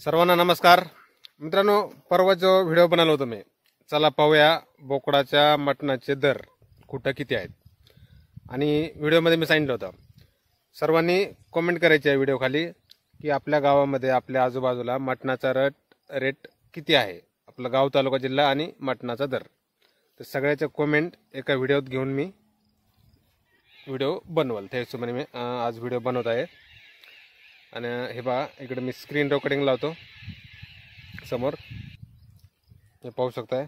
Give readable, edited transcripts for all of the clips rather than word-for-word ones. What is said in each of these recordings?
सर्वांना नमस्कार मित्रांनो, परवा जो व्हिडिओ बनवला होता मी, चला पाहूया बोकडाच्या मटणाचे दर कुठं किती आहेत. आणि व्हिडिओमध्ये मी सांगितलं होतं सर्वांनी कमेंट करायची आहे व्हिडिओ खाली की आपल्या गावामध्ये आपल्या आजूबाजूला मटणाचा रेट किती आहे, आपलं गाव तालुका जिल्हा आणि मटणाचा दर. तर सगळ्याच्या कमेंट एका व्हिडिओत घेऊन मी व्हिडिओ बनवल. त्या हिशोबाने मी आज व्हिडिओ बनवत आहे. आणि हे पहा, इकडे मी स्क्रीन रेकॉर्डिंग लावतो समोर, हे पाहू शकताय.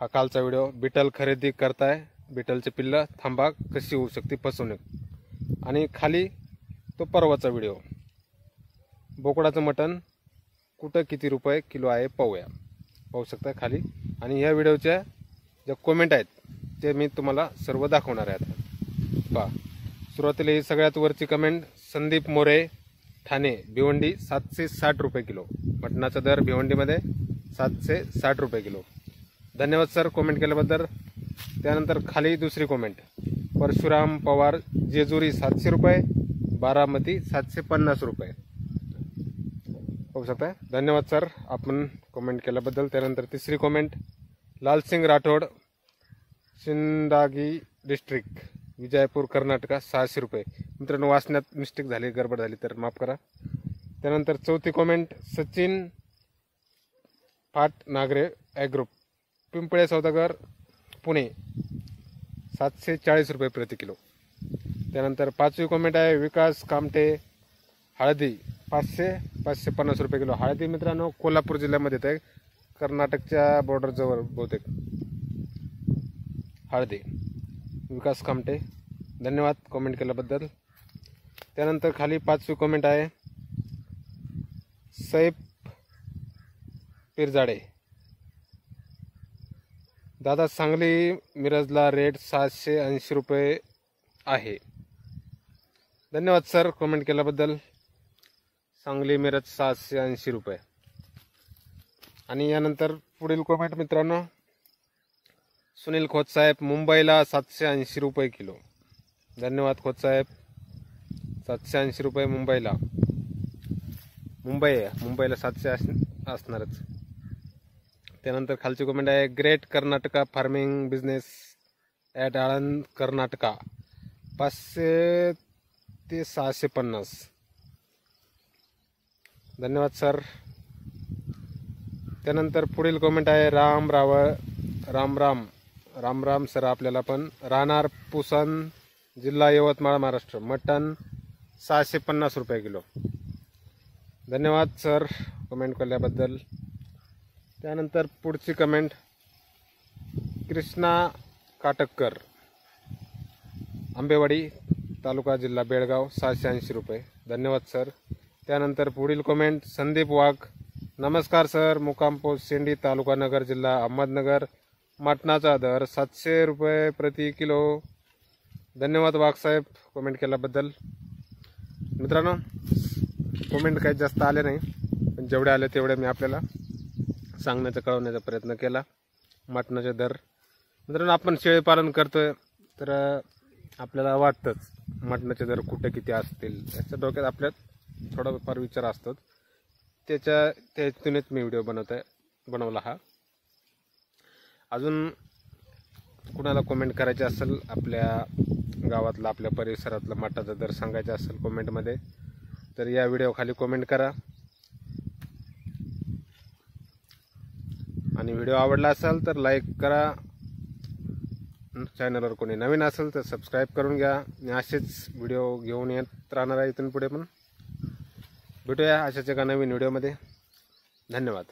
हा कालचा व्हिडिओ. बिटल खरेदी करताय, बिटलचे पिल्लं थांबा, कशी होऊ शकते फसवणूक. आणि खाली तो परवाचा व्हिडिओ, बोकडाचं मटण कुठं किती रुपये किलो आहे पाहूया. पाहू शकताय खाली. आणि या व्हिडिओच्या ज्या कमेंट आहेत ते मी तुम्हाला सर्व दाखवणार आहे. आता पहा, सुरुवातीला ही सगळ्यात वरची कमेंट, संदीप मोरे ठाणे, भिवंडी 760 रुपये किलो. मटणाचा दर भिवंडीमध्ये 760 रुपये किलो. धन्यवाद सर कमेंट केल्याबद्दल. त्यानंतर खाली दुसरी कमेंट, परशुराम पवार जेजुरी 700 रुपये, बारामती 750 रुपये. पाहू शकता. धन्यवाद सर आपण कमेंट केल्याबद्दल. त्यानंतर तिसरी कमेंट, लालसिंग राठोड सिंदागी डिस्ट्रिक्ट विजयपूर कर्नाटका 600 रुपये. मित्रांनो वाचण्यात मिस्टेक झाली, गडबड झाली तर माफ करा. त्यानंतर चौथी कमेंट, सचिन फाट नागरे ॲग्रो पिंपळे सौदागर पुणे 740 रुपये प्रति किलो. त्यानंतर पाचवी कमेंट आहे, विकास कामटे हळदी 550 रुपये किलो. हळदी मित्रांनो कोल्हापूर जिल्ह्यामध्ये येते, कर्नाटकच्या बॉर्डरजवळ बहुतेक हळदी. विकास कामटे धन्यवाद कमेंट केल्याबद्दल. त्यानंतर खाली पाचवी कमेंट आहे, सैफ पिरजाडे, दादा सांगली मिरजला रेट 780 रुपये आहे. धन्यवाद सर कमेंट केल्याबद्दल. सांगली मिरज 780 रुपये. आणि यानंतर पुढील कमेंट मित्रांनो, सुनील खोतसाहेब मुंबईला 780 रुपये किलो. धन्यवाद खोतसाहेब. 780 रुपये मुंबईला. मुंबईला 700 असणारच. त्यानंतर खालची कमेंट आहे, great Karnataka farming business at Aland Karnataka 500 ते 650. धन्यवाद सर. त्यानंतर पुढील कमेंट आहे, राम सर आपल्याला पण, राहणार पुसन जिल्हा यवतमाळ महाराष्ट्र, मटन 650 रुपये किलो. धन्यवाद सर कमेंट केल्याबद्दल. त्यानंतर पुढची कमेंट, कृष्णा काटककर आंबेवाडी तालुका जिल्हा बेळगाव 680 रुपये. धन्यवाद सर. त्यानंतर पुढील कमेंट, संदीप वाघ, नमस्कार सर, मुक्काम पोस्ट शेंडी तालुका नगर जिल्हा अहमदनगर, मटणाचा दर 700 रुपये प्रति किलो. धन्यवाद वाघ साहेब कमेंट केल्याबद्दल. मित्रांनो कमेंट काही जास्त आले नाही, पण जेवढे आले तेवढे मी आपल्याला सांगण्याचा कळवण्याचा प्रयत्न केला. मटणाचे दर मित्रांनो, आपण शेळीपालन करतोय तर आपल्याला वाटतंच मटणाचे दर कुठे किती असतील, याच्या डोक्यात आपल्यात थोडाफार विचार असतो. त्या हेतूनेच मी व्हिडिओ बनवला हा. अजून कुणाला कमेंट करायचे असेल, आपल्या गावातला आपल्या परिसरातला मटाचा दर सांगायचा असेल कमेंटमध्ये, तर या व्हिडिओ खाली कमेंट करा. आणि व्हिडिओ आवडला असेल तर लाईक करा. चॅनलवर कोणी नवीन असेल तर सबस्क्राईब करून घ्या. आणि असेच व्हिडिओ घेऊन येत राहणार आहे इथून पुढे पण. भेटूया अशाच एका नवीन व्हिडिओमध्ये. धन्यवाद.